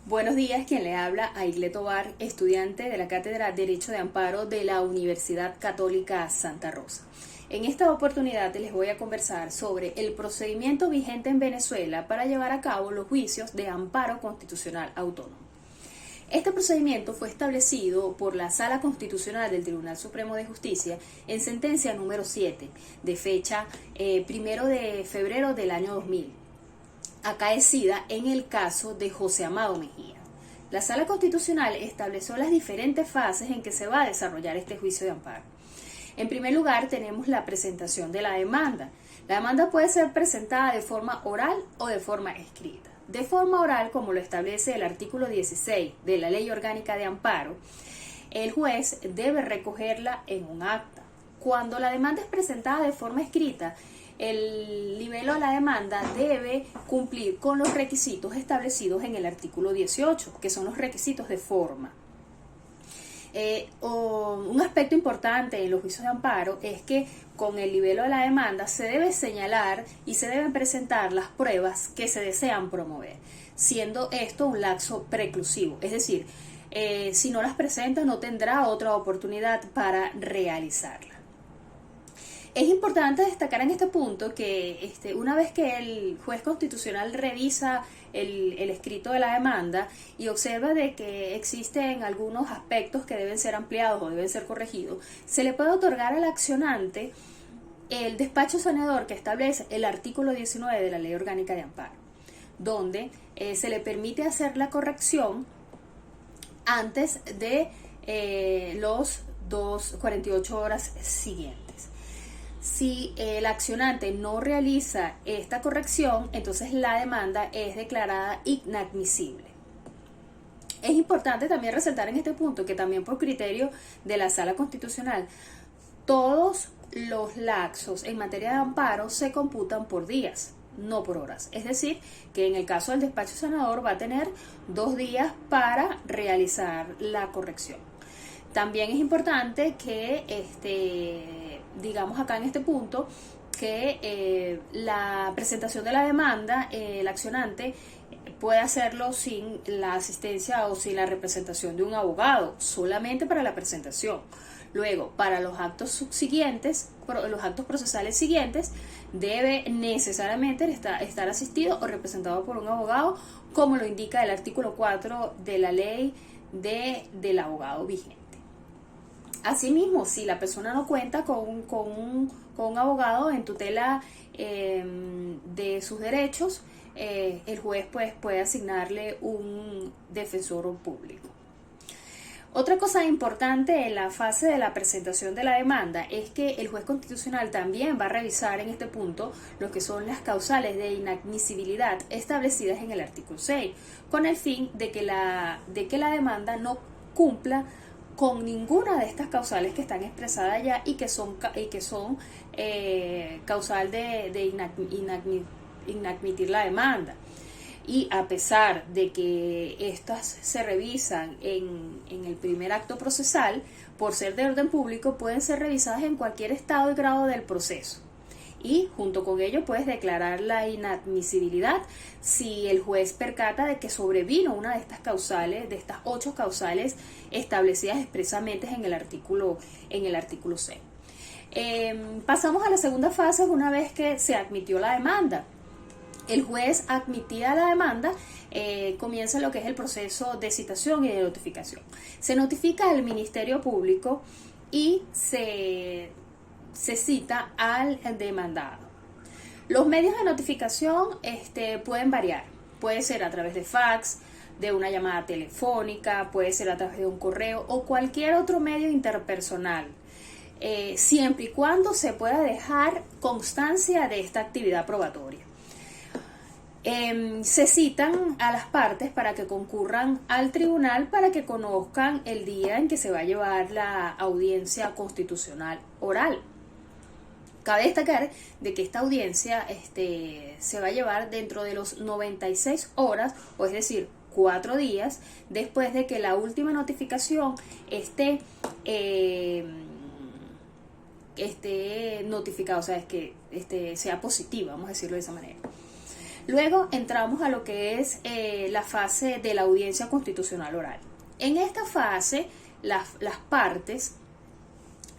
Buenos días, quien le habla, Aile Tobar, estudiante de la Cátedra Derecho de Amparo de la Universidad Católica Santa Rosa. En esta oportunidad les voy a conversar sobre el procedimiento vigente en Venezuela para llevar a cabo los juicios de amparo constitucional autónomo. Este procedimiento fue establecido por la Sala Constitucional del Tribunal Supremo de Justicia en sentencia número 7, de fecha 1 de febrero del año 2000. Acaecida en el caso de José Amado Mejía. La Sala Constitucional estableció las diferentes fases en que se va a desarrollar este juicio de amparo. En primer lugar, tenemos la presentación de la demanda. La demanda puede ser presentada de forma oral o de forma escrita. De forma oral, como lo establece el artículo 16 de la Ley Orgánica de Amparo, el juez debe recogerla en un acta. Cuando la demanda es presentada de forma escrita, el libelo de la demanda debe cumplir con los requisitos establecidos en el artículo 18, que son los requisitos de forma. Un aspecto importante en los juicios de amparo es que con el libelo de la demanda se debe señalar y se deben presentar las pruebas que se desean promover, siendo esto un lapso preclusivo, es decir, si no las presenta no tendrá otra oportunidad para realizarla. Es importante destacar en este punto que una vez que el juez constitucional revisa el escrito de la demanda y observa de que existen algunos aspectos que deben ser ampliados o deben ser corregidos, se le puede otorgar al accionante el despacho saneador que establece el artículo 19 de la Ley Orgánica de Amparo, donde se le permite hacer la corrección antes de los 48 horas siguientes. Si el accionante no realiza esta corrección, entonces la demanda es declarada inadmisible. Es importante también resaltar en este punto que también por criterio de la Sala Constitucional, todos los lapsos en materia de amparo se computan por días, no por horas. Es decir, que en el caso del despacho sanador va a tener 2 días para realizar la corrección. También es importante que digamos acá en este punto que la presentación de la demanda, el accionante puede hacerlo sin la asistencia o sin la representación de un abogado, solamente para la presentación. Luego, para los actos subsiguientes, los actos procesales siguientes, debe necesariamente estar asistido o representado por un abogado, como lo indica el artículo 4 de la ley del abogado vigente. Asimismo, si la persona no cuenta con un abogado en tutela de sus derechos, el juez puede asignarle un defensor público. Otra cosa importante en la fase de la presentación de la demanda es que el juez constitucional también va a revisar en este punto lo que son las causales de inadmisibilidad establecidas en el artículo 6, con el fin de que la demanda no cumpla con ninguna de estas causales que están expresadas allá y que son causal de inadmitir la demanda. Y a pesar de que estas se revisan en el primer acto procesal, por ser de orden público, pueden ser revisadas en cualquier estado y grado del proceso. Y junto con ello puedes declarar la inadmisibilidad si el juez percata de que sobrevino una de estas causales, de estas 8 causales establecidas expresamente en el artículo 6. Pasamos a la segunda fase una vez que se admitió la demanda. El juez admitida la demanda, comienza lo que es el proceso de citación y de notificación. Se notifica al Ministerio Público y se cita al demandado. Los medios de notificación pueden variar. Puede ser a través de fax, de una llamada telefónica, puede ser a través de un correo o cualquier otro medio interpersonal, siempre y cuando se pueda dejar constancia de esta actividad probatoria. Se citan a las partes para que concurran al tribunal para que conozcan el día en que se va a llevar la audiencia constitucional oral. Cabe destacar de que esta audiencia se va a llevar dentro de los 96 horas, o es decir, 4 días, después de que la última notificación esté notificada, o sea, es que sea positiva, vamos a decirlo de esa manera. Luego entramos a lo que es la fase de la audiencia constitucional oral. En esta fase, las partes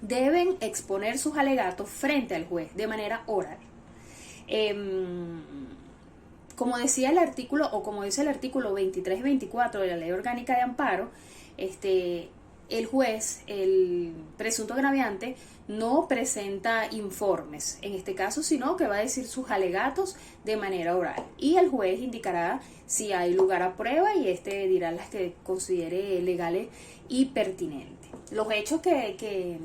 deben exponer sus alegatos frente al juez de manera oral. Como decía el artículo, o como dice el artículo 23 y 24 de la Ley Orgánica de Amparo, el juez, el presunto agraviante, no presenta informes en este caso, sino que va a decir sus alegatos de manera oral. Y el juez indicará si hay lugar a prueba y dirá las que considere legales y pertinentes. Los hechos que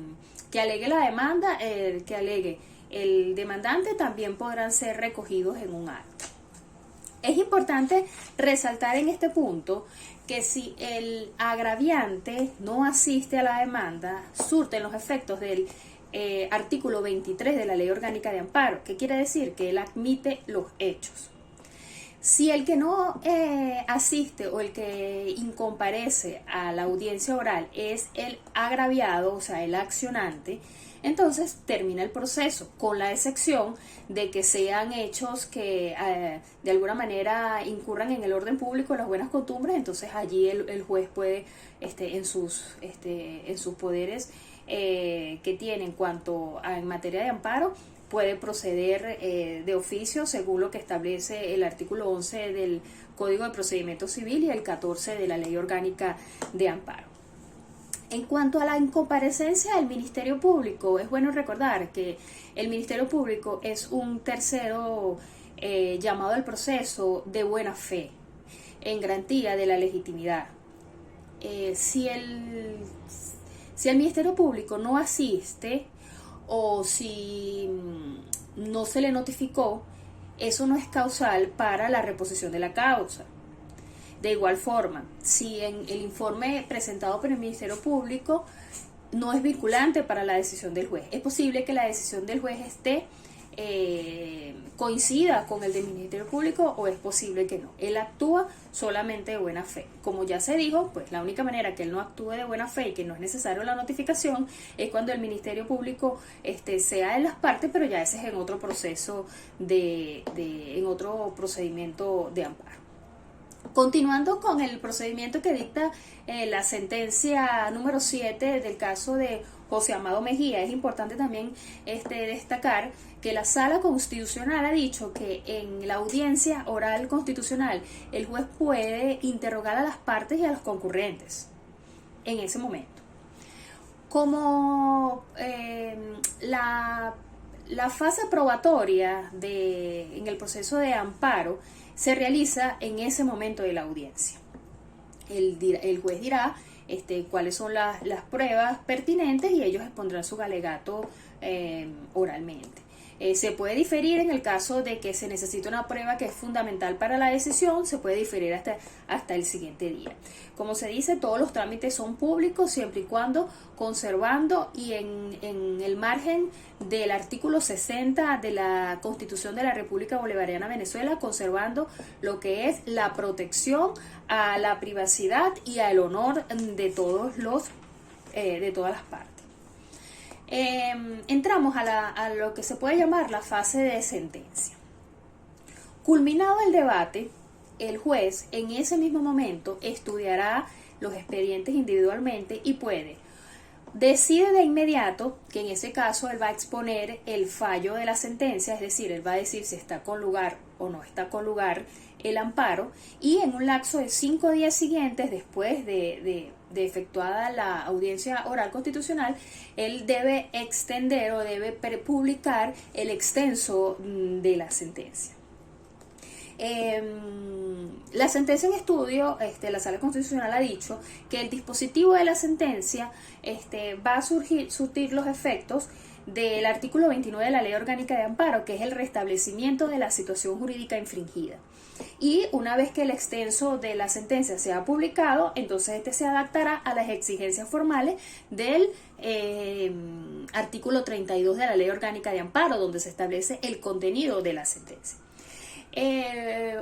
alegue la demanda, que alegue el demandante, también podrán ser recogidos en un acta. Es importante resaltar en este punto que si el agraviante no asiste a la demanda, surten los efectos del artículo 23 de la Ley Orgánica de Amparo, que quiere decir que él admite los hechos. Si el que no asiste o el que incomparece a la audiencia oral es el agraviado, o sea, el accionante, entonces termina el proceso, con la excepción de que sean hechos que de alguna manera incurran en el orden público, en las buenas costumbres. Entonces allí el juez puede, en sus poderes que tiene en cuanto a en materia de amparo, puede proceder de oficio según lo que establece el artículo 11 del Código de Procedimiento Civil y el 14 de la Ley Orgánica de Amparo. En cuanto a la incomparecencia del Ministerio Público, es bueno recordar que el Ministerio Público es un tercero llamado al proceso de buena fe, en garantía de la legitimidad. Si el Ministerio Público no asiste o si no se le notificó, eso no es causal para la reposición de la causa. De igual forma, si en el informe presentado por el Ministerio Público no es vinculante para la decisión del juez, es posible que la decisión del juez coincida con el del Ministerio Público o es posible que no. Él actúa solamente de buena fe. Como ya se dijo, pues la única manera que él no actúe de buena fe y que no es necesario la notificación es cuando el Ministerio Público sea de las partes, pero ya ese es en otro proceso en otro procedimiento de amparo. Continuando con el procedimiento que dicta la sentencia número 7 del caso de José Amado Mejía, es importante también destacar que la Sala Constitucional ha dicho que en la audiencia oral constitucional el juez puede interrogar a las partes y a los concurrentes en ese momento. Como la fase probatoria en el proceso de amparo se realiza en ese momento de la audiencia. El juez dirá cuáles son las pruebas pertinentes y ellos expondrán su alegato oralmente. Se puede diferir en el caso de que se necesite una prueba que es fundamental para la decisión, se puede diferir hasta el siguiente día. Como se dice, todos los trámites son públicos siempre y cuando conservando y en el margen del artículo 60 de la Constitución de la República Bolivariana de Venezuela, conservando lo que es la protección a la privacidad y al honor de todas las partes. Entramos a lo que se puede llamar la fase de sentencia. Culminado el debate, el juez en ese mismo momento estudiará los expedientes individualmente y decide de inmediato, que en ese caso él va a exponer el fallo de la sentencia, es decir, él va a decir si está con lugar o no está con lugar el amparo, y en un lapso de 5 días siguientes después de efectuada la audiencia oral constitucional, él debe extender o debe publicar el extenso de la sentencia. La sentencia en estudio, la Sala Constitucional ha dicho que el dispositivo de la sentencia va a surtir los efectos del artículo 29 de la Ley Orgánica de Amparo, que es el restablecimiento de la situación jurídica infringida. Y una vez que el extenso de la sentencia sea publicado, entonces se adaptará a las exigencias formales del artículo 32 de la Ley Orgánica de Amparo, donde se establece el contenido de la sentencia.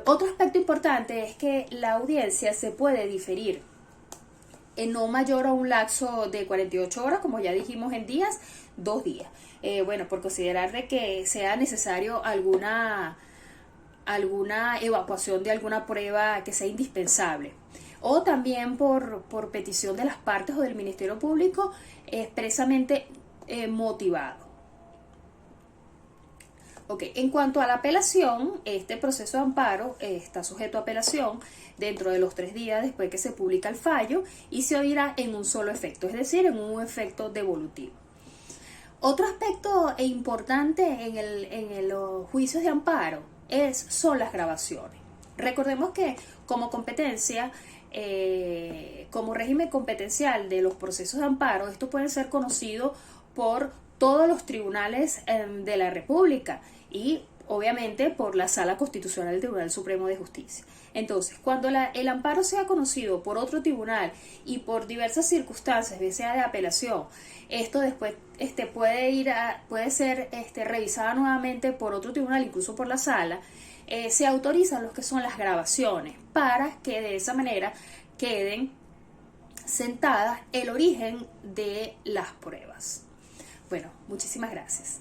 Otro aspecto importante es que la audiencia se puede diferir en no mayor a un lapso de 48 horas, como ya dijimos en días, 2 días. Por considerar de que sea necesario alguna evacuación de alguna prueba que sea indispensable, o también por petición de las partes o del Ministerio Público expresamente motivado. Ok, en cuanto a la apelación, este proceso de amparo está sujeto a apelación dentro de los 3 días después que se publica el fallo y se oirá en un solo efecto, es decir, en un efecto devolutivo. Otro aspecto importante en los juicios de amparo son las grabaciones. Recordemos que como competencia, como régimen competencial de los procesos de amparo, esto puede ser conocido por todos los tribunales de la República y obviamente por la Sala Constitucional del Tribunal Supremo de Justicia. Entonces, cuando el amparo sea conocido por otro tribunal y por diversas circunstancias, ya sea de apelación, esto después puede ser revisada nuevamente por otro tribunal, incluso por la sala, se autorizan lo que son las grabaciones para que de esa manera queden sentadas el origen de las pruebas. Bueno, muchísimas gracias.